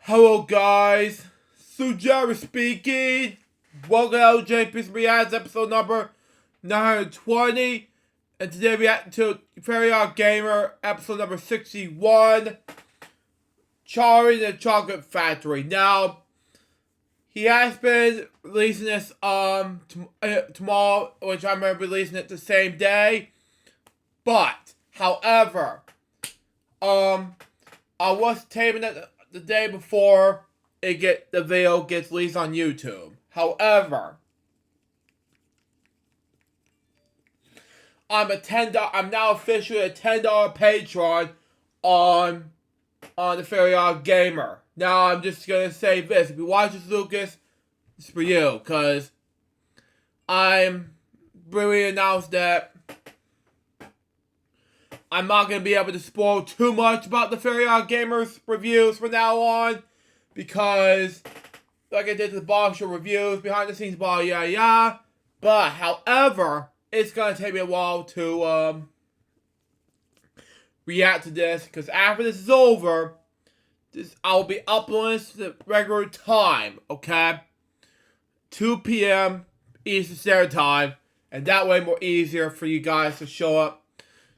Hello guys, Sujara speaking. Welcome to LJPCBM episode number 920. And today we react to OddGamer episode number 61, Charlie and the Chocolate Factory. Now, he has been releasing this tomorrow, which I'm releasing it the same day. But, however, I was taping it the day before the video gets released on YouTube. However, I'm now officially a $10 patron on the OddGamer. Now I'm just gonna say this: if you watch this, Lucas, it's for you, cause I'm really announced that I'm not going to be able to spoil too much about the OddGamer's reviews from now on, because, like I did the box show reviews, behind the scenes, blah, yada, yada. But, however, it's going to take me a while to, react to this, because after this is over, I'll be uploading this to the regular time, okay? 2 p.m. Eastern Standard Time, and that way more easier for you guys to show up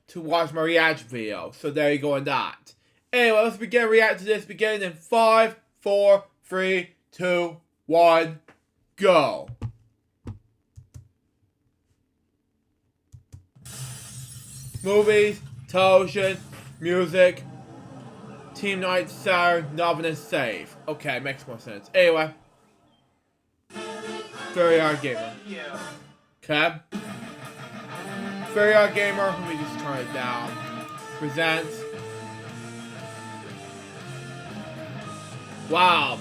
to watch my reaction video. So there you go on that. Anyway, let's begin reacting to this, beginning in 5, 4, 3, 2, 1, go. Movies, television, music, team night, Saturday, novel, and save. Okay, makes more sense. Anyway. OddGamer. Okay. OddGamer, let me just turn it down. Presents. Wow.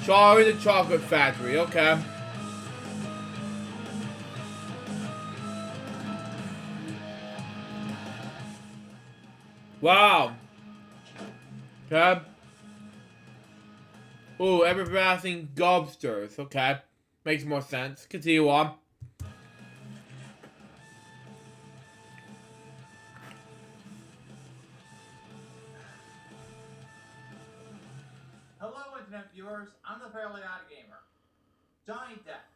Charlie the Chocolate Factory, okay. Wow. Okay. Ooh, everlasting gobsters, okay. Makes more sense. Continue on. Hello, Internet viewers. I'm the Fairly OddGamer. Johnny Depp.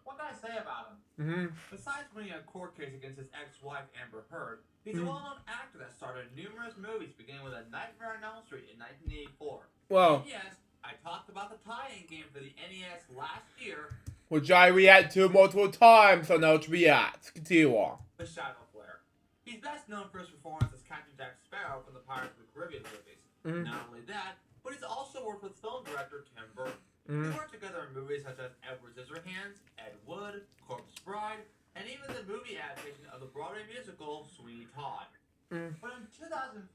What can I say about him? Besides winning a court case against his ex-wife Amber Heard, he's a well-known actor that starred in numerous movies, beginning with A Nightmare on Elm Street in 1984. Well, and yes, I talked about the tie-in game for the NES last year, which I react to multiple times, so now to react. Continue on. The Shadow Flare. He's best known for his performance as Captain Jack Sparrow from the Pirates of the Caribbean movies. Not only that, but he's also worked with film director Tim Burton. They worked together in movies such as Edward Scissorhands, Ed Wood, Corpse Bride, and even the movie adaptation of the Broadway musical Sweeney Todd. But in 2005,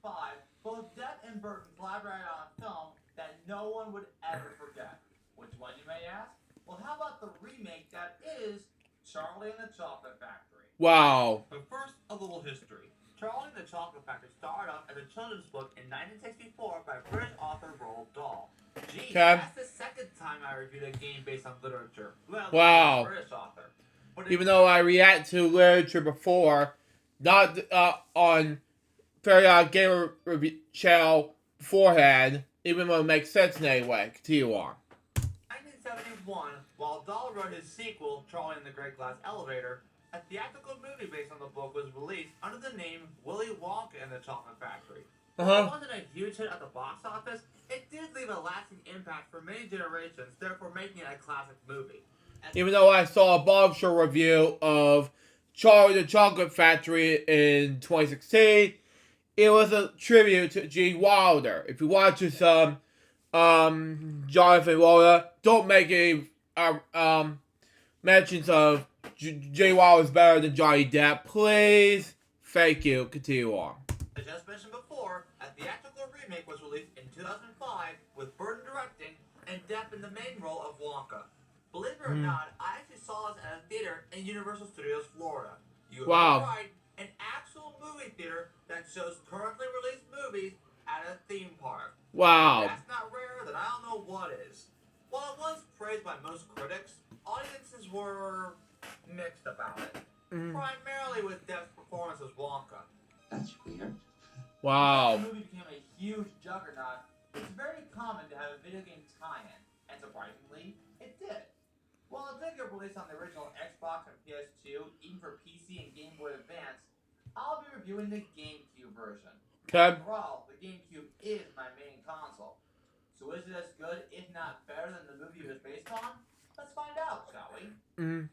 both Depp and Burton collaborated on a film that no one would ever forget. Which one, you may ask? Well, how about the remake that is Charlie and the Chocolate Factory? Wow. But first, a little history. Charlie and the Chocolate Factory started out as a children's book in 1964 by British author Roald Dahl. Gee, that's the second time I reviewed a game based on literature. Well, wow. British author. Even though I react to literature before, not on OddGamer channel beforehand, even though it makes sense in any way. Continue on. 1971, while Dahl wrote his sequel, Charlie and the Great Glass Elevator, a theatrical movie based on the book was released under the name Willy Wonka and the Chocolate Factory. While it wasn't a huge hit at the box office, it did leave a lasting impact for many generations, therefore making it a classic movie. Even though I saw a box show review of Charlie the Chocolate Factory in 2016, it was a tribute to Gene Wilder. If you watch this, Jonathan Wilder, don't make any mentions of Gene Wilder's better than Johnny Depp, please. Thank you. Continue on. As just mentioned before, a theatrical remake was released in 2005 with Burton directing and Depp in the main role of Wonka. Believe it or not, I actually saw this at a theater in Universal Studios, Florida. You heard right, an actual movie theater that shows currently released movies at a theme park. Wow. If that's not rare, then I don't know what is. While it was praised by most critics, audiences were mixed about it. Primarily with Depp's performance as Wonka. That's weird. Wow. The movie became a huge juggernaut, It's very common to have a video game tie-in, and surprisingly, it did. While it did get released on the original Xbox and PS2, even for PC and Game Boy Advance, I'll be reviewing the GameCube version. Okay. After all, the GameCube is my main console. So is it as good, if not better, than the movie it was based on? Let's find out, shall we?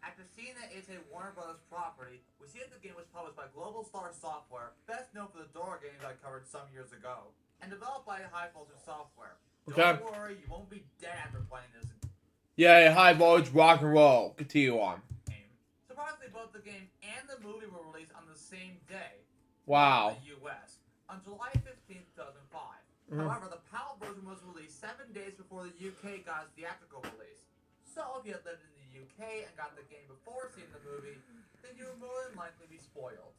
After seeing that it's a Warner Brothers property, we see that the game was published by Global Star Software, best known for the Dora games I covered some years ago, and developed by High Voltage Software. Okay. Don't worry, you won't be dead after playing this Yay, high voltage rock and roll. Continue on. game. Surprisingly, both the game and the movie were released on the same day. Wow. In the US on July 15th, 2005. However, the PAL version was released 7 days before the UK got its theatrical release. So if you had lived in the UK and got the game before seeing the movie, then you would more than likely be spoiled.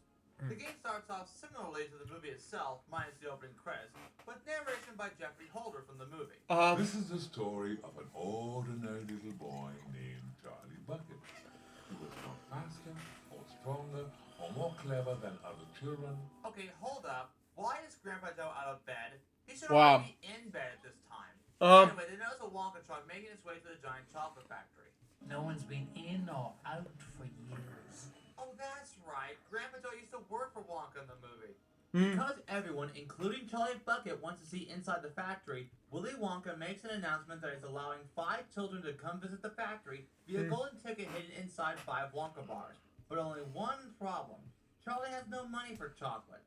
The game starts off similarly to the movie itself, minus the opening credits, with narration by Jeffrey Holder from the movie. This is the story of an ordinary little boy named Charlie Bucket. He was not faster, or stronger, or more clever than other children. Okay, hold up. Why is Grandpa Joe out of bed? He should Wow. already be in bed at this time. Um, Anyway, they notice a Wonka truck making its way to the giant chocolate factory. No one's been in or out for years. Oh, that's right. Grandpa Joe used to work for Wonka in the movie. Mm. Because everyone, including Charlie Bucket, wants to see inside the factory, Willy Wonka makes an announcement that he's allowing 5 children to come visit the factory via golden ticket hidden inside 5 Wonka bars. But only one problem. Charlie has no money for chocolate.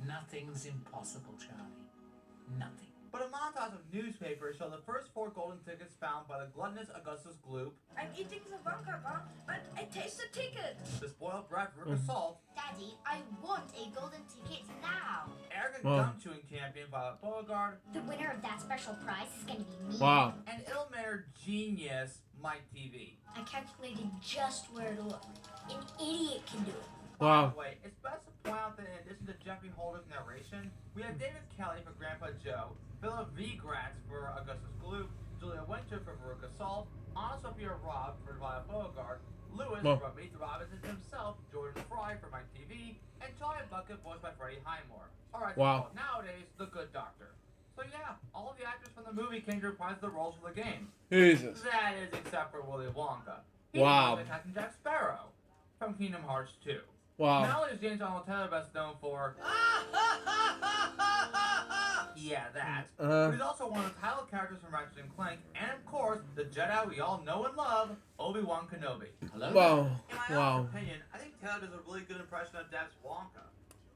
Nothing's impossible, Charlie. Nothing. But a montage of newspapers show the first 4 golden tickets found by the gluttonous Augustus Gloop, I'm eating the Wonka bar, but I taste the ticket. the spoiled brat Rooker Salt, Daddy, I want a golden ticket now. arrogant Wow. gum chewing champion Violet Beauregard, The winner of that special prize is going to be me. wow. and ill-mannered genius Mike TV. I calculated just where to look. An idiot can do it. By Wow. the way, it's best to point out that in addition to Jeffrey Holder's narration, we have David Kelly for Grandpa Joe, Philip V. Gratz for Augustus Gloop, Julia Winter for Veruca Salt, Anna Sophia Robb for Violet Beauregard, Lewis Wow. from Meet the Robinsons himself, Jordan Fry for Mike TV, and Charlie Bucket voiced by Freddie Highmore. Alright, Wow. so nowadays, The Good Doctor. So yeah, all of the actors from the movie came to reprise the roles for the game. Jesus. That is except for Willy Wonka. He Wow. was Captain Jack Sparrow from Kingdom Hearts 2. Wow. Not only is James Arnold Taylor best known for yeah, that. But he's also one of the title characters from Ratchet and Clank, and of course, the Jedi we all know and love, Obi-Wan Kenobi. Hello? Wow. In my Wow. honest opinion, I think Taylor does a really good impression of Depp's Wonka.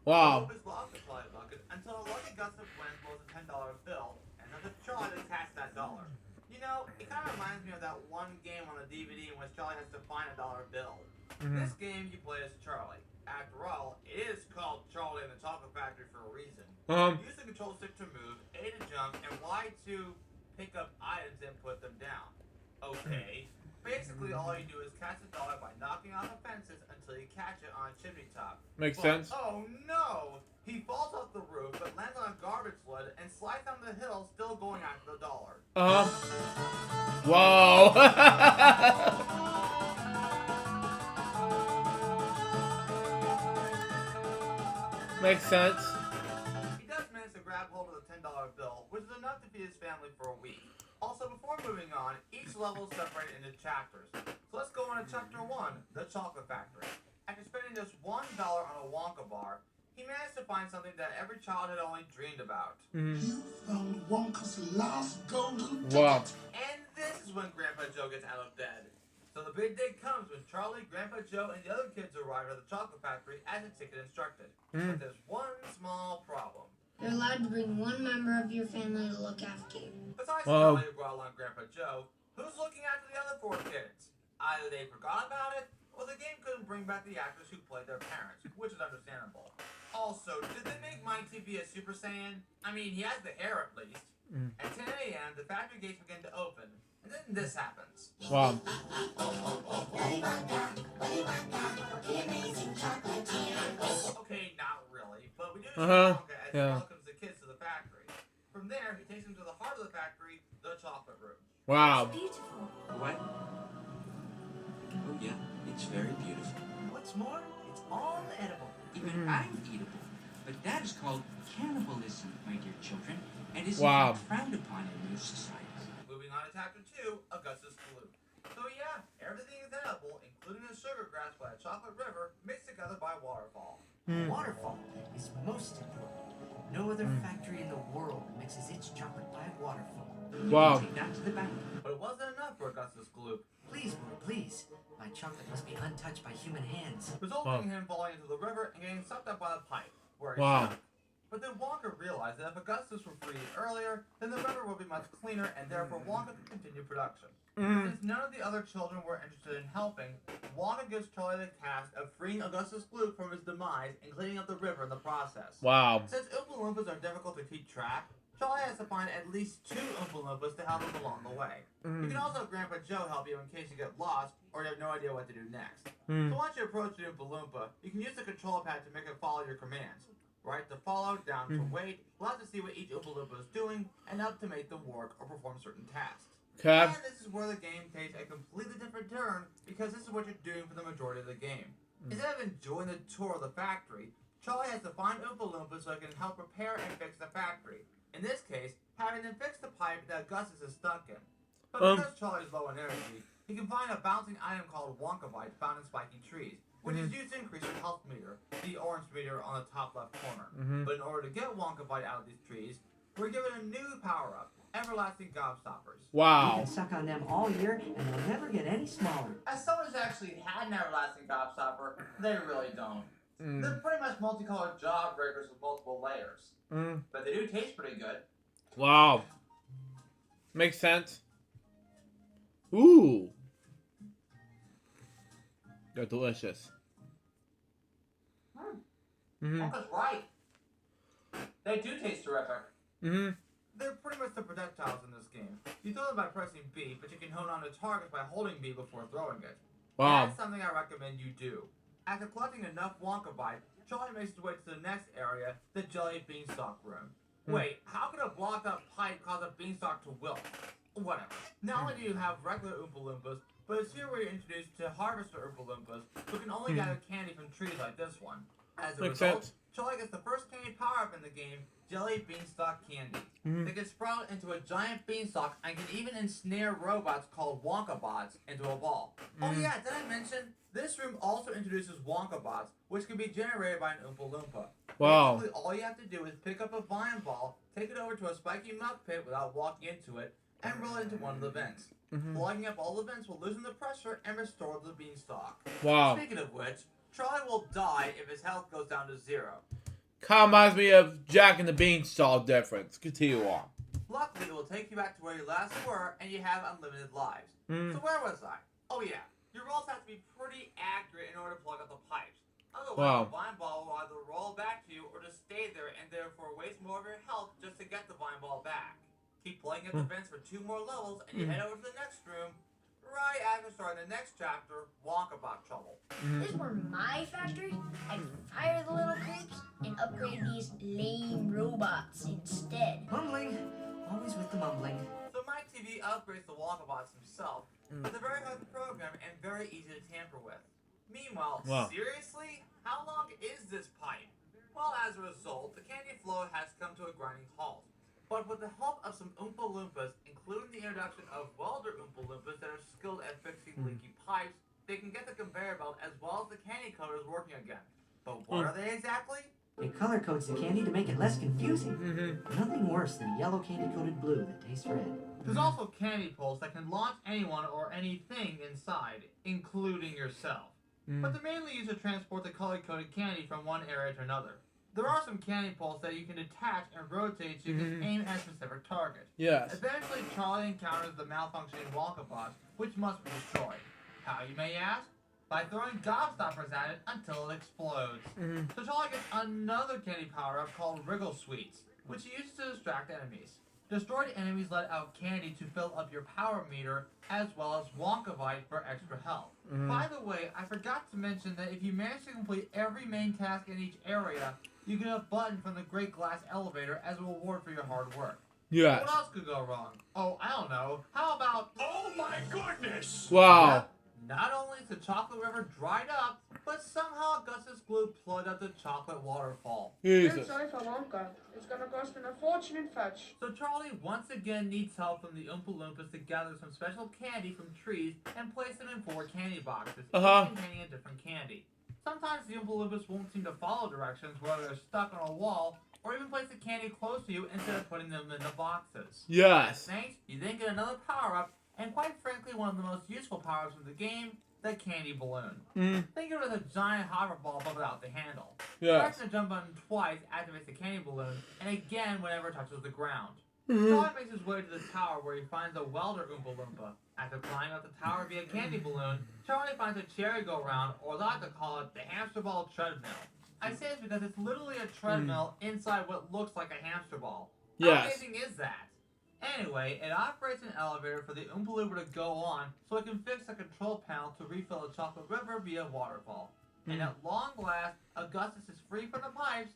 Wow. Hope is lost to Charlie Bucket until a lucky gust of wind blows a $10 bill, and there's a Charlie to catch that dollar. You know, it kind of reminds me of that one game on the DVD in which Charlie has to find a dollar bill. In this game, you play as Charlie. After all, it is called Charlie and the Chocolate Factory for a reason. Use the control stick to move, A to jump, and Y to pick up items and put them down. Okay. Basically, all you do is catch the dollar by knocking off the fences until you catch it on a chimney top. Makes But, sense. oh no! He falls off the roof, but lands on a garbage sled and slides down the hill, still going after the dollar. Wow. Makes sense. He does manage to grab hold of the $10 bill, which is enough to feed his family for a week. Also, before moving on, each level is separated into chapters. So let's go on to chapter 1, the Chocolate Factory. After spending just $1 on a Wonka bar, he managed to find something that every child had only dreamed about. You found Wonka's last golden ticket. Wow. And this is when Grandpa Joe gets out of bed. So the big day comes when Charlie, Grandpa Joe, and the other kids arrive at the chocolate factory as the ticket instructed. But there's one small problem. You're allowed to bring one member of your family to look after you. Besides Wow. Charlie, who brought along Grandpa Joe, who's looking after the other 4 kids? Either they forgot about it, or the game couldn't bring back the actors who played their parents, which is understandable. Also, did they make Mike TV a Super Saiyan? I mean, he has the hair at least. At 10 a.m., the factory gates begin to open, and then this happens. Wow. Okay, not really, but we do see Uh-huh, Wonka as yeah. he welcomes the kids to the factory. From there, he takes them to the heart of the factory, the chocolate room. Wow. Beautiful. What? Oh yeah, it's very beautiful. What's more, it's all edible. Even I'm eatable. But that is called cannibalism, my dear children, and is Wow. frowned upon in most societies. Moving on to chapter 2, Augustus Gloop. So yeah, everything is edible, including the sugar grass by a chocolate river mixed together by waterfall. Waterfall is most important. No other factory in the world mixes its chocolate by waterfall. Wow. Take that to the bank. But it wasn't enough for Augustus Gloop, Please, boy, please. My chocolate must be untouched by human hands. resulting in him falling into the river and getting sucked up by the pipe, where he Wow. sank. But then Wonka realized that if Augustus were freed earlier, then the river would be much cleaner, and therefore Wonka could continue production. Since none of the other children were interested in helping, Wonka gives Charlie the task of freeing Augustus Gloop from his demise and cleaning up the river in the process. Wow. Since Oompa Loompas are difficult to keep track, Charlie has to find at least 2 Oompa Loompas to help him along the way. You can also have Grandpa Joe help you in case you get lost or you have no idea what to do next. So once you approach the Oompa Loompa, you can use the control pad to make it follow your commands. Right to follow, down to wait, allow to see what each Oompa Loompa is doing, and up to make them work or perform certain tasks. Okay. And this is where the game takes a completely different turn, because this is what you're doing for the majority of the game. Instead of enjoying the tour of the factory, Charlie has to find Oompa Loompas so he can help repair and fix the factory. In this case, having them fix the pipe that Augustus is stuck in. But because Charlie is low in energy, he can find a bouncing item called Wonkavite found in spiky trees, which is used to increase your health meter, the orange meter on the top left corner. But in order to get Wonkavite out of these trees, we're given a new power-up, Everlasting Gobstoppers. You Wow. can suck on them all year, and they'll never get any smaller. As someone who's actually had an Everlasting Gobstopper, they really don't. They're pretty much multicolored job breakers with multiple layers. But they do taste pretty good. Wow. Makes sense. Ooh. They're delicious. Wonka's right. They do taste terrific. Mm-hmm. They're pretty much the projectiles in this game. You throw them by pressing B, but you can hone on to targets by holding B before throwing it. Wow. That's something I recommend you do. After collecting enough Wonka Bites, Charlie makes his way to the next area, the Jelly Beanstalk Room. Wait, how could a blocked up pipe cause a beanstalk to wilt? Whatever. Not only do you have regular Oompa Loompas, but it's here where you're introduced to Harvester Oompa Loompas, who can only gather candy from trees like this one. As a Makes result, sense. Charlie gets the first candy power-up in the game, Jelly Beanstalk Candy. They can sprout into a giant beanstalk and can even ensnare robots called Wonka Bots into a ball. Oh yeah, did I mention? This room also introduces Wonka Bots, which can be generated by an Oompa Loompa. Wow. Basically, all you have to do is pick up a vine ball, take it over to a spiky muck pit without walking into it, and roll it into one of the vents. Plugging up all the vents will loosen the pressure and restore the beanstalk. Wow. Speaking of which, Charlie will die if his health goes down to 0. Kind of reminds me of Jack and the Beanstalk difference. Continue on. Luckily, it will take you back to where you last were, and you have unlimited lives. So where was I? Oh yeah, your rolls have to be pretty accurate in order to plug up the pipes. Otherwise, Wow. the vine ball will either roll back to you or just stay there and therefore waste more of your health just to get the vine ball back. Keep plugging up the vents for 2 more levels, and you head over to the next room, right after starting the next chapter, Wonkabot Trouble. If this were my factory, I'd fire the little creeps and upgrade these lame robots instead. Mumbling. Always with the mumbling. So Mike TV upgrades the Wonkabots himself, but they're very hard to program and very easy to tamper with. Meanwhile, Wow. seriously? How long is this pipe? Well, as a result, the candy flow has come to a grinding halt. But with the help of some Oompa Loompas, including the introduction of welder Oompa Loompas that are skilled at fixing leaky pipes, they can get the conveyor belt as well as the candy coders working again. But what are they exactly? It color codes the candy to make it less confusing. Nothing worse than yellow candy-coated blue that tastes red. There's also candy pulls that can launch anyone or anything inside, including yourself. But they're mainly used to transport the color-coded candy from one area to another. There are some candy pulls that you can detach and rotate so you can aim at a specific target. Yes. Eventually, Charlie encounters the malfunctioning Wonka Bot, which must be destroyed. How, you may ask? By throwing gobstoppers at it until it explodes. So Charlie gets another candy power-up called Wriggle Sweets, which he uses to distract enemies. Destroyed enemies let out candy to fill up your power meter, as well as Wonkavite for extra health. By the way, I forgot to mention that if you manage to complete every main task in each area, you get a button from the Great Glass Elevator as a reward for your hard work. Yes. What else could go wrong? Oh, I don't know. How about... Oh my goodness! Wow. Not only is the chocolate river dried up, but somehow Augustus glue plugged up the chocolate waterfall. Jesus. Sorry for Wonka. It's gonna cost him a fortune in fetch. So Charlie once again needs help from the Oompa Loompas to gather some special candy from trees and place them in 4 candy boxes, each containing a different candy. Sometimes the Oompa Loompas won't seem to follow directions, whether they're stuck on a wall, or even place the candy close to you instead of putting them in the boxes. Yes. Thanks, you then get another power-up, and quite frankly one of the most useful powers of the game, the candy balloon. Think of it as a giant hover ball but without the handle. Yes. Pressing the jump button twice activates the candy balloon, and again whenever it touches the ground. Charlie makes his way to the tower where he finds a welder Oompa Loompa. After climbing up the tower via candy balloon, Charlie finds a cherry-go-round, or as I like to call it, the hamster ball treadmill. I say this because it's literally a treadmill inside what looks like a hamster ball. How amazing is that? Anyway, it operates an elevator for the Oompa Loompa to go on so it can fix a control panel to refill the chocolate river via waterfall. And at long last, Augustus is free from the pipes,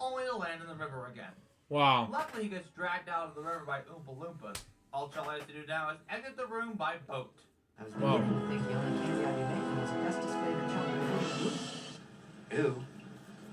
only to land in the river again. Wow. Luckily, he gets dragged out of the river by Oompa Loompas. All Charlie has to do now is exit the room by boat. I was beginning to think the only candy I'd be making was Augustus flavored chocolate. Ew.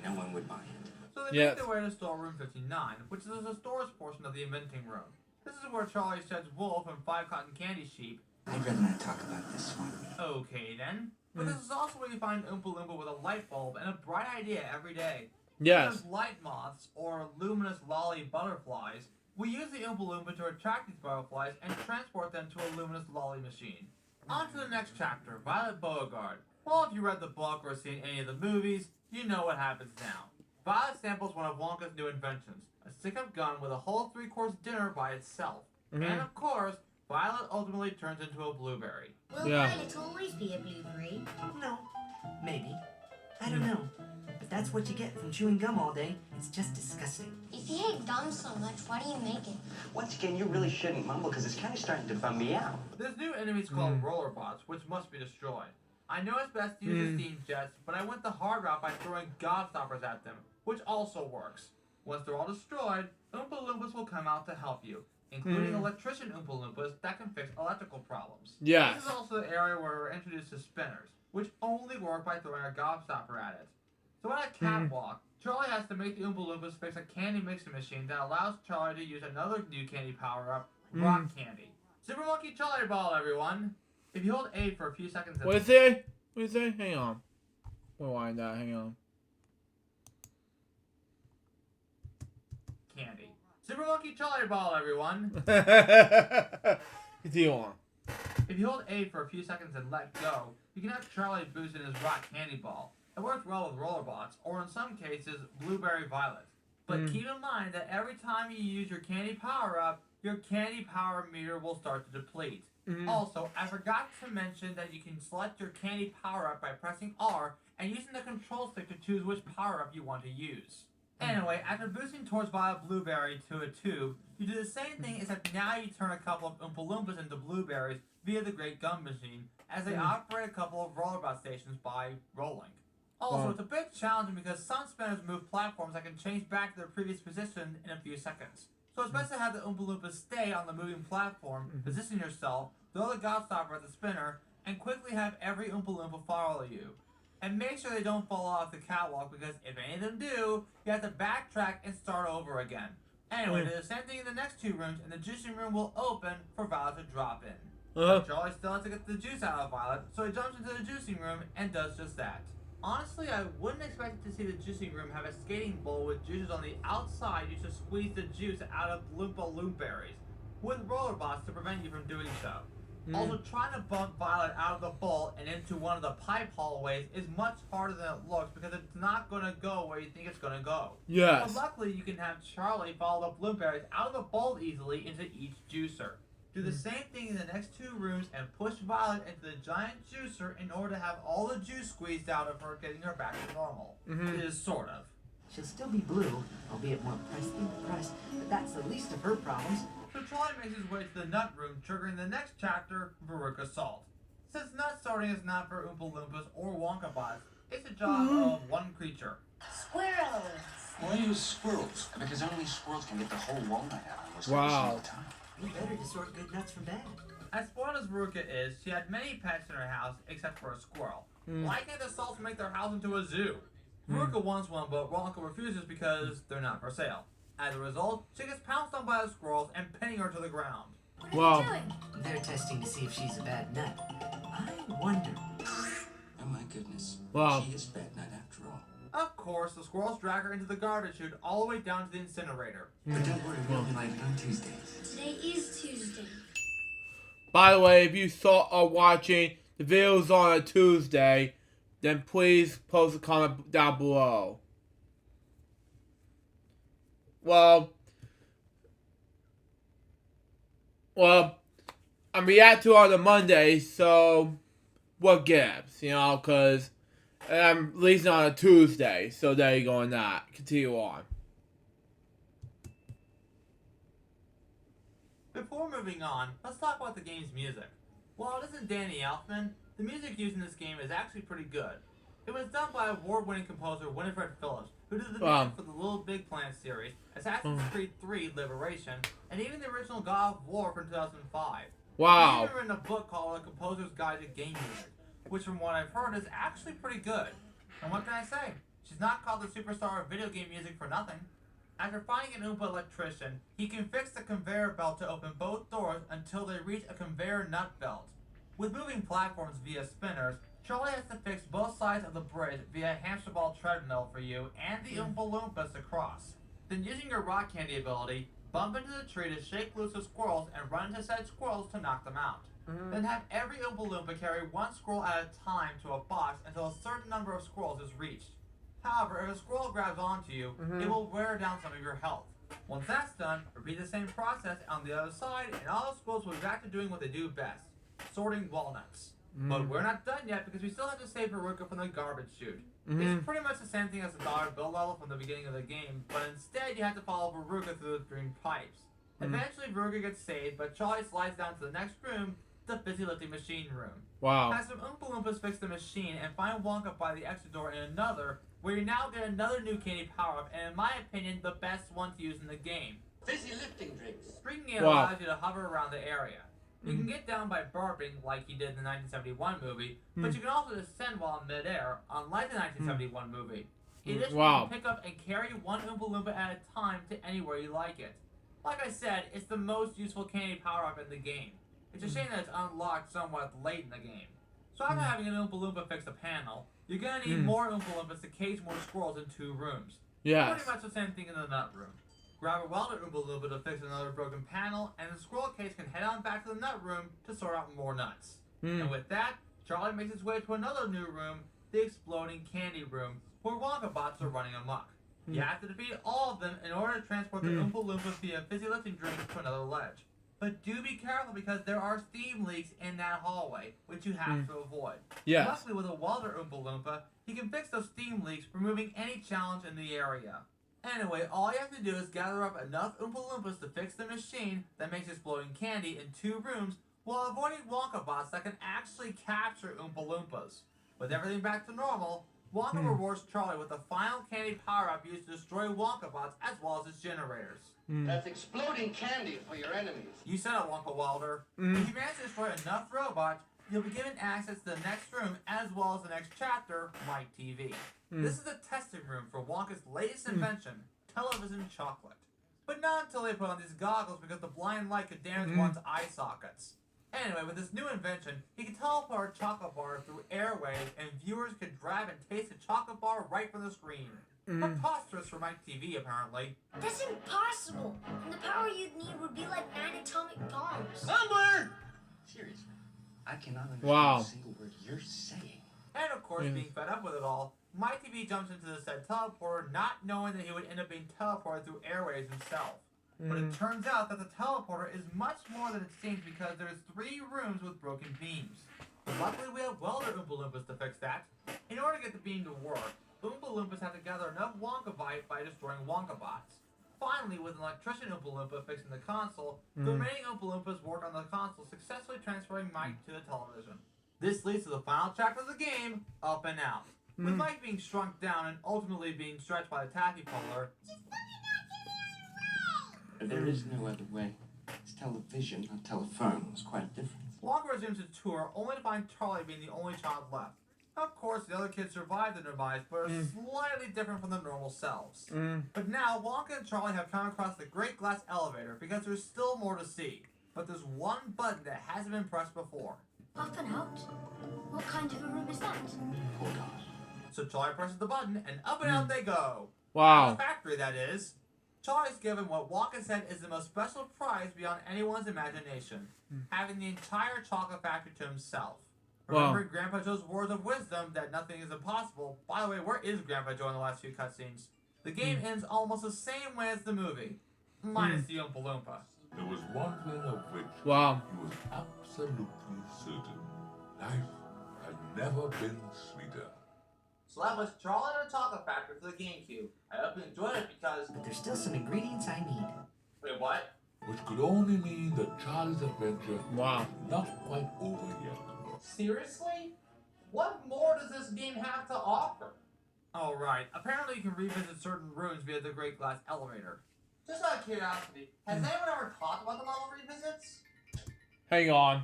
No one would buy it. So they make their way to storeroom 59, which is the storage portion of the inventing room. This is where Charlie sheds wool from 5 cotton candy sheep. I'd rather not talk about this one. Okay then. But this is also where you find Oompa Loompa with a light bulb and a bright idea every day. Yes. As light moths, or luminous lolly butterflies, we use the Oompa Loompa to attract these butterflies and transport them to a luminous lolly machine. On to the next chapter, Violet Beauregard. Well, if you read the book or seen any of the movies, you know what happens now. Violet samples one of Wonka's new inventions, a stick-up gun with a whole 3-course dinner by itself. And of course, Violet ultimately turns into a blueberry. Will Violet always be a blueberry? No. Maybe. I don't know. But that's what you get from chewing gum all day. It's just disgusting. If you hate gum so much, why do you make it? Once again, you really shouldn't mumble because it's kind of starting to bum me out. This new enemy is called rollerbots, which must be destroyed. I know it's best to use the steam jets, but I went the hard route by throwing gobstoppers at them, which also works. Once they're all destroyed, Oompa Loompas will come out to help you, including electrician Oompa Loompas that can fix electrical problems. Yes. This is also the area where we're introduced to spinners, which only work by throwing a gobstopper at it. So on a catwalk, Charlie has to make the Oompa Loompas fix a candy mixing machine that allows Charlie to use another new candy power-up, rock candy. Super Monkey Charlie Ball, everyone! If you hold A for a few seconds... What is it? What is it? Hang on. Rewind that. Hang on. Candy. Super Monkey Charlie Ball, everyone! Continue on. If you hold A for a few seconds and let go, you can have Charlie boost in his rock candy ball. It works well with rollerbots, or in some cases, Blueberry Violet. But keep in mind that every time you use your candy power-up, your candy power meter will start to deplete. Also, I forgot to mention that you can select your candy power-up by pressing R and using the control stick to choose which power-up you want to use. Anyway, after boosting towards Violet Blueberry to a tube, you do the same thing except now you turn a couple of Oompa Loompas into blueberries via the Great Gum Machine as they operate a couple of rollerbot stations by rolling. Also, it's a bit challenging because some spinners move platforms that can change back to their previous position in a few seconds. So it's best to have the Oompa Loompas stay on the moving platform, position yourself, throw the gobstopper at the spinner, and quickly have every Oompa Loompa follow you. And make sure they don't fall off the catwalk because if any of them do, you have to backtrack and start over again. Anyway, do the same thing in the next 2 rooms, and the juicing room will open for Violet to drop in. Charlie still has to get the juice out of Violet, so he jumps into the juicing room and does just that. Honestly, I wouldn't expect to see the juicing room have a skating bowl with juices on the outside used to squeeze the juice out of Loompa Loomberries, with rollerbots to prevent you from doing so. Also, trying to bump Violet out of the bowl and into one of the pipe hallways is much harder than it looks because it's not going to go where you think it's going to go. Yes. But luckily, you can have Charlie follow the Bloomberries out of the bowl easily into each juicer. Do the same thing in the next 2 rooms and push Violet into the giant juicer in order to have all the juice squeezed out of her, getting her back to normal. It is sort of. She'll still be blue, albeit more pressed than depressed, but that's the least of her problems. So Charlie makes his way to the nut room, triggering the next chapter, Veruca Salt. Since nut sorting is not for Oompa Loompas or Wonka bots, it's the job of one creature. Squirrels. Why use squirrels? Because only squirrels can get the whole walnut out. Wow. You better to sort good nuts from bad. As spoiled as Veruca is, she had many pets in her house except for a squirrel. Why can't the Salts make their house into a zoo? Veruca wants one, but Wonka refuses because they're not for sale. As a result, she gets pounced on by the squirrels and pinning her to the ground. What are they doing? They're testing to see if she's a bad nut. I wonder. Oh my goodness. Wow. She is bad nut after all. Of course, the squirrels drag her into the garbage chute all the way down to the incinerator. But don't worry, we'll be like it on Tuesdays. Today is Tuesday. By the way, if you are watching the videos on a Tuesday, then please post a comment down below. Well, I'm reacting on a Monday, so what gives, you know, because I'm releasing on a Tuesday, so there you go on that. Continue on. Before moving on, let's talk about the game's music. While it isn't Danny Elfman, the music used in this game is actually pretty good. It was done by award-winning composer Winifred Phillips, who did the music for the Little Big Planet series, Assassin's Creed 3 Liberation, and even the original God of War from 2005. Wow. She's even written a book called A Composer's Guide to Game Music, which from what I've heard is actually pretty good. And what can I say? She's not called the superstar of video game music for nothing. After finding an Oompa electrician, he can fix the conveyor belt to open both doors until they reach a conveyor nut belt. With moving platforms via spinners, Charlie has to fix both sides of the bridge via a hamster ball treadmill for you and the Oompa Loompas to cross. Then using your rock candy ability, bump into the tree to shake loose the squirrels and run into said squirrels to knock them out. Then have every Oompa Loompa carry one squirrel at a time to a box until a certain number of squirrels is reached. However, if a squirrel grabs onto you, it will wear down some of your health. Once that's done, repeat the same process on the other side, and all the squirrels will be back to doing what they do best, sorting walnuts. But we're not done yet because we still have to save Veruca from the garbage chute. It's pretty much the same thing as the dollar bill level from the beginning of the game, but instead you have to follow Veruca through the green pipes. Eventually Veruca gets saved, but Charlie slides down to the next room, the busy lifting machine room. Wow. Have some Oompa Loompas fix the machine and find Wonka by the exit door in another, where you now get another new candy power-up, and in my opinion, the best one to use in the game. Fizzy lifting drinks. Springing it allows you to hover around the area. You can get down by burping like he did in the 1971 movie, but you can also descend while in midair, unlike the 1971 movie. In addition, you can pick up and carry one Oompa Loompa at a time to anywhere you like it. Like I said, it's the most useful candy power-up in the game. It's a shame that it's unlocked somewhat late in the game. So after having an Oompa Loompa fix a panel, you're gonna need more Oompa Loompas to cage more squirrels in 2 rooms. Yes. Pretty much the same thing in the nut room. Grab a welder Oompa Loompa to fix another broken panel, and the squirrel cage can head on back to the nut room to sort out more nuts. And with that, Charlie makes his way to another new room, the exploding candy room, where Wonka bots are running amok. You have to defeat all of them in order to transport the Oompa Loompas via fizzy lifting drinks to another ledge. But do be careful because there are steam leaks in that hallway, which you have to avoid. Yes. Luckily, with a welder Oompa Loompa, he can fix those steam leaks, removing any challenge in the area. Anyway, all you have to do is gather up enough Oompa Loompas to fix the machine that makes exploding candy in 2 rooms while avoiding Wonka bots that can actually capture Oompa Loompas. With everything back to normal, Wonka rewards Charlie with the final candy power-up used to destroy Wonka bots as well as its generators. That's exploding candy for your enemies. You said it, Wonka Wilder. If you manage to destroy enough robots, you'll be given access to the next room as well as the next chapter, Mike TV. This is the testing room for Wonka's latest invention, television chocolate. But not until they put on these goggles because the blind light could damage one's eye sockets. Anyway, with this new invention, he can teleport a chocolate bar through airwaves and viewers could grab and taste a chocolate bar right from the screen. Preposterous for Mike TV, apparently. That's impossible. And the power you'd need would be like 9 atomic bombs. Number! Seriously, I cannot understand a single word you're saying. And of course, being fed up with it all, Mike TV jumps into the said teleporter, not knowing that he would end up being teleported through airwaves himself. But it turns out that the teleporter is much more than it seems because there's 3 rooms with broken beams. Luckily, we have welder Oompa Loompas to fix that. In order to get the beam to work, Oompa Loompas have to gather enough Wonka Bite by destroying Wonka bots. Finally, with an electrician Oompa Loompa fixing the console, the remaining Oompa Loompas work on the console, successfully transferring Mike to the television. This leads to the final chapter of the game, Up and Out. With Mike being shrunk down and ultimately being stretched by the taffy puller. There is no other way. It's television, not telephone. It's quite a difference. Wonka resumes his tour only to find Charlie being the only child left. Of course, the other kids survive the demise, but are slightly different from their normal selves. But now, Wonka and Charlie have come across the Great Glass Elevator because there's still more to see. But there's one button that hasn't been pressed before. Up and out? What kind of a room is that? So Charlie presses the button, and up and out they go. Wow. The factory, that is. Charlie's given what Wonka said is the most special prize beyond anyone's imagination. Having the entire chocolate factory to himself. Remembering Grandpa Joe's words of wisdom that nothing is impossible. By the way, where is Grandpa Joe in the last few cutscenes? The game ends almost the same way as the movie. Minus the Oompa Loompa. There was one thing of which he Wow. was absolutely certain. Life had never been sweeter. So that was Charlie and the Chocolate Factory for the GameCube. I hope you enjoyed it because... But there's still some ingredients I need. Wait, what? Which could only mean that Charlie's adventure Wow. was not quite over yet. Seriously? What more does this game have to offer? Oh, right. Apparently you can revisit certain rooms via the Great Glass Elevator. Just out of curiosity, has anyone ever talked about the level revisits? Hang on.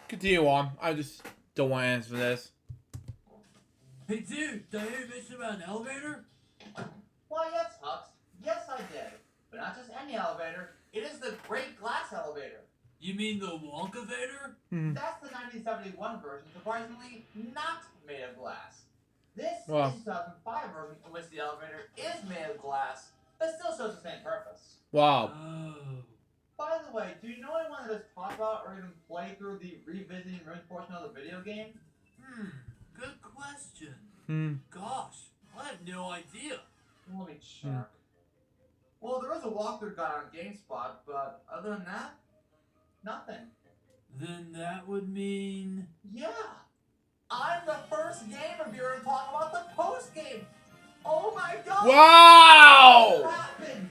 Continue on. I just don't want to answer this. Hey dude, did I hear you mention about an elevator? Why yes, Hux. Yes I did. But not just any elevator. It is the Great Glass Elevator. You mean the Wonka-vator? That's the 1971 version, surprisingly not made of glass. This is the 2005 version in which the elevator is made of glass, but still serves the same purpose. Wow. Oh. By the way, do you know anyone that has talked about or even played through the revisiting rooms portion of the video game? Good question. Gosh, I have no idea. Let me check. Well, there is a walkthrough guide on GameSpot, but other than that, nothing. Then that would mean... Yeah! I'm the first game reviewer to talk about the post-game! Oh my god! Wow! What happened?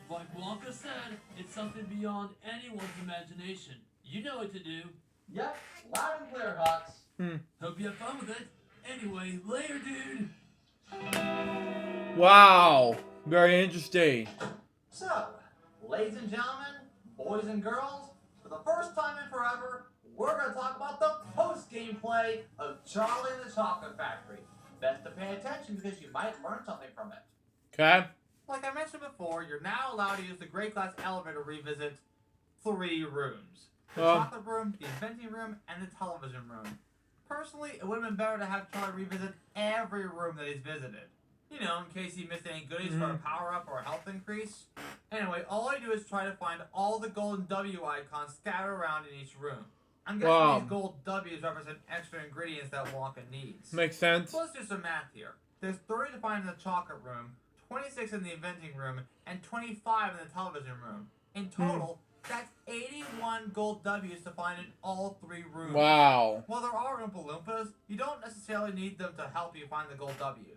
Like Wonka said, it's something beyond anyone's imagination. You know what to do. Yep, loud and clear, Hux. Hope you have fun with it. Anyway, later, dude. Wow. Very interesting. So, ladies and gentlemen, boys and girls, for the first time in forever, we're going to talk about the post-game play of Charlie and the Chocolate Factory. Best to pay attention because you might learn something from it. Okay. Like I mentioned before, you're now allowed to use the Great Glass Elevator to revisit 3 rooms. The chocolate room, the inventing room, and the television room. Personally, it would have been better to have Charlie revisit every room that he's visited. You know, in case he missed any goodies for a power-up or a health increase. Anyway, all I do is try to find all the golden W icons scattered around in each room. I'm guessing these gold W's represent extra ingredients that Wonka needs. Makes sense. So let's do some math here. There's 30 to find in the chocolate room, 26 in the inventing room, and 25 in the television room. In total, that's 81 gold W's to find in all 3 rooms. Wow. While there are Oompa Loompas, you don't necessarily need them to help you find the gold W's.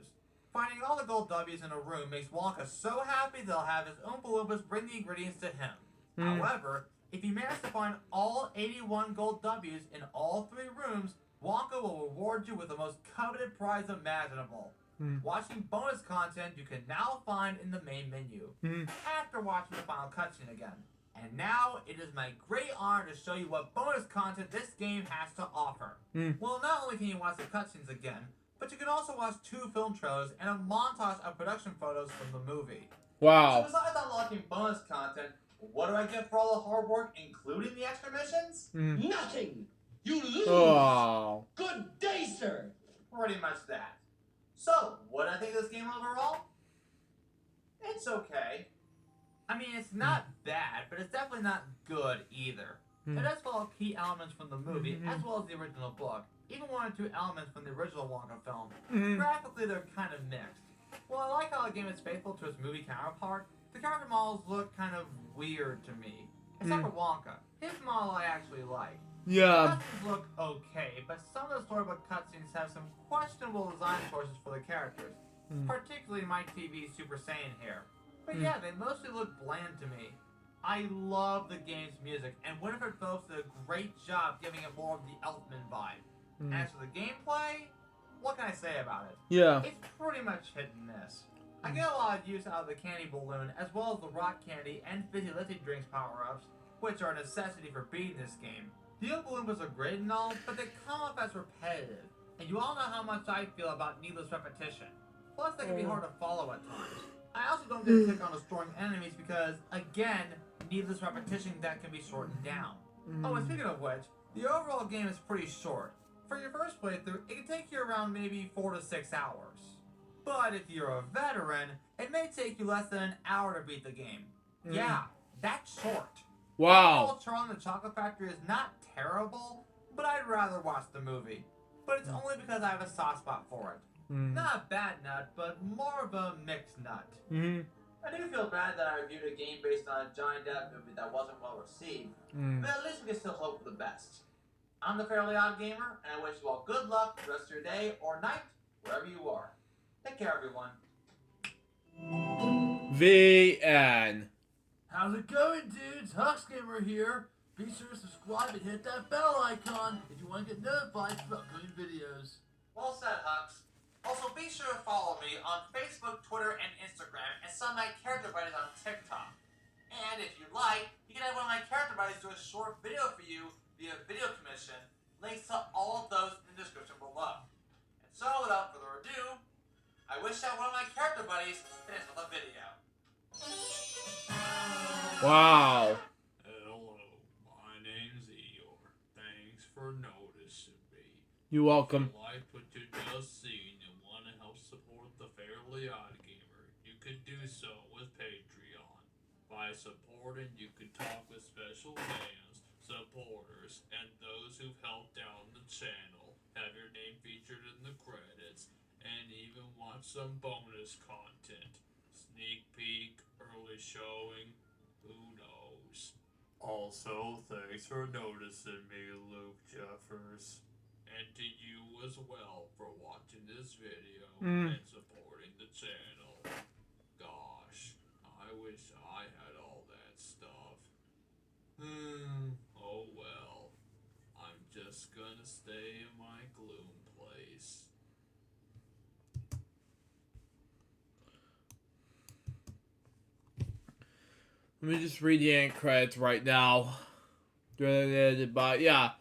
Finding all the gold W's in a room makes Wonka so happy they'll have his Oompa Loompas bring the ingredients to him. However, if you manage to find all 81 gold W's in all 3 rooms, Wonka will reward you with the most coveted prize imaginable. Watching bonus content you can now find in the main menu, after watching the final cutscene again. And now, it is my great honor to show you what bonus content this game has to offer. Well, not only can you watch the cutscenes again, but you can also watch 2 film trailers and a montage of production photos from the movie. Wow. So besides unlocking bonus content, what do I get for all the hard work, including the extra missions? Nothing! You lose! Oh. Good day, sir! Pretty much that. So, what do I think of this game overall? It's okay. I mean, it's not bad, but it's definitely not good either. It does follow key elements from the movie, as well as the original book. Even 1 or 2 elements from the original Wonka film. Graphically, they're kind of mixed. While I like how the game is faithful to its movie counterpart, the character models look kind of weird to me. Except for Wonka. His model I actually like. Yeah. Cutscenes look okay, but some of the storybook cutscenes have some questionable design choices for the characters. Particularly my TV's Super Saiyan hair. But yeah, they mostly look bland to me. I love the game's music, and Winifred Phillips did a great job giving it more of the Elfman vibe. As for the gameplay, what can I say about it? Yeah. It's pretty much hit and miss. I get a lot of use out of the candy balloon, as well as the rock candy and fizzy lifting drinks power-ups, which are a necessity for beating this game. The Old Balloon was a great and all, but they come off as repetitive, and you all know how much I feel about needless repetition. Plus, they can be hard to follow at times. I also don't get a kick on destroying enemies because, again, needless repetition that can be shortened down. Oh, and speaking of which, the overall game is pretty short. For your first playthrough, it can take you around maybe 4 to 6 hours. But if you're a veteran, it may take you less than an hour to beat the game. Yeah, that's short. Wow. Overall, Charlie and the Chocolate Factory is not terrible, but I'd rather watch the movie. But it's only because I have a soft spot for it. Not a bad nut, but more of a mixed nut. I do feel bad that I reviewed a game based on a Johnny Depp movie that wasn't well received, but at least we can still hope for the best. I'm the Fairly Odd Gamer, and I wish you all good luck the rest of your day or night, wherever you are. Take care, everyone. The end. How's it going, dudes? OddGamer here. Be sure to subscribe and hit that bell icon if you want to get notified for upcoming videos. Well said, Hux. Also, be sure to follow me on Facebook, Twitter, and Instagram, and some of my character buddies on TikTok. And if you'd like, you can have one of my character buddies do a short video for you via video commission. Links to all of those in the description below. And so, without further ado, I wish that one of my character buddies finished with a video. Wow. Hello, my name's Eeyore. Thanks for noticing me. You're welcome. If you like what you just seen and want to help support the Fairly Odd Gamer, you could do so with Patreon. By supporting, you can talk with special fans, supporters, and those who've helped out the channel, have your name featured in the credits, and even watch some bonus content. Sneak peek, early showing, who knows. Also, thanks for noticing me, Luke Jeffers. And to you as well for watching this video and supporting the channel. Gosh, I wish I had all that stuff. Oh well. I'm just gonna stay in my gloom place. Let me just read the end credits right now. But yeah,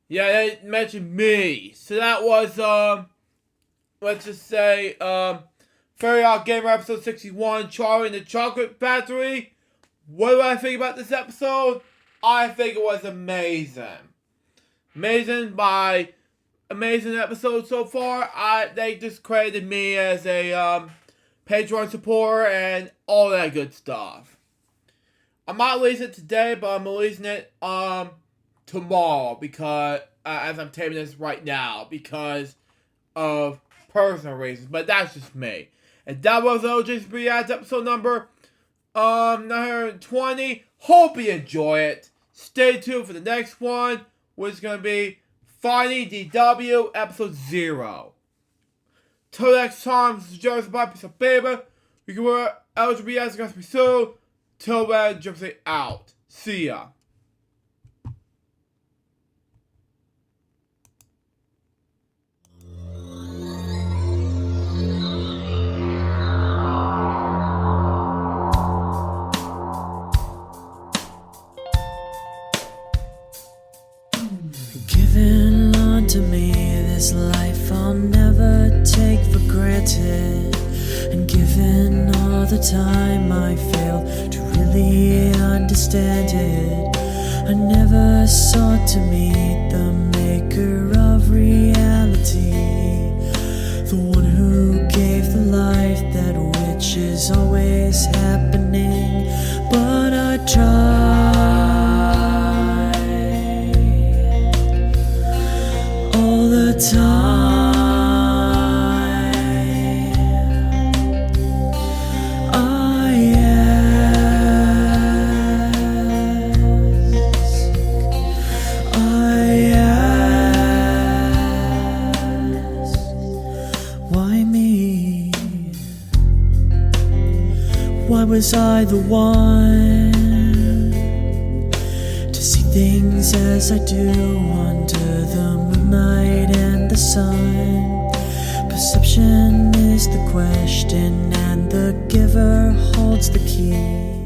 they mentioned me. So that was let's just say Fairly Odd Gamer episode 61, Charlie and the Chocolate Factory. What do I think about this episode? I think it was amazing. Amazing episode so far. They just credited me as a Patreon supporter and all that good stuff. I'm not releasing it today, but I'm releasing it tomorrow because as I'm taping this right now because of personal reasons. But that's just me. And that was LJPCBM episode number 920. Hope you enjoy it. Stay tuned for the next one, which is going to be Finding DW episode 0. Till next time, this is Joseph by piece of paper. We can wear LJPCBM is going to be soon. Till then, Gypsy out. See ya. Given unto me this life I'll never take for granted, and given all the time I failed to really understand it, I never sought to meet the maker of reality, the one who gave the life that which is always happening. But I tried all the time. Why was I the one to see things as I do under the moonlight and the sun? Perception is is the question, and the giver holds the key.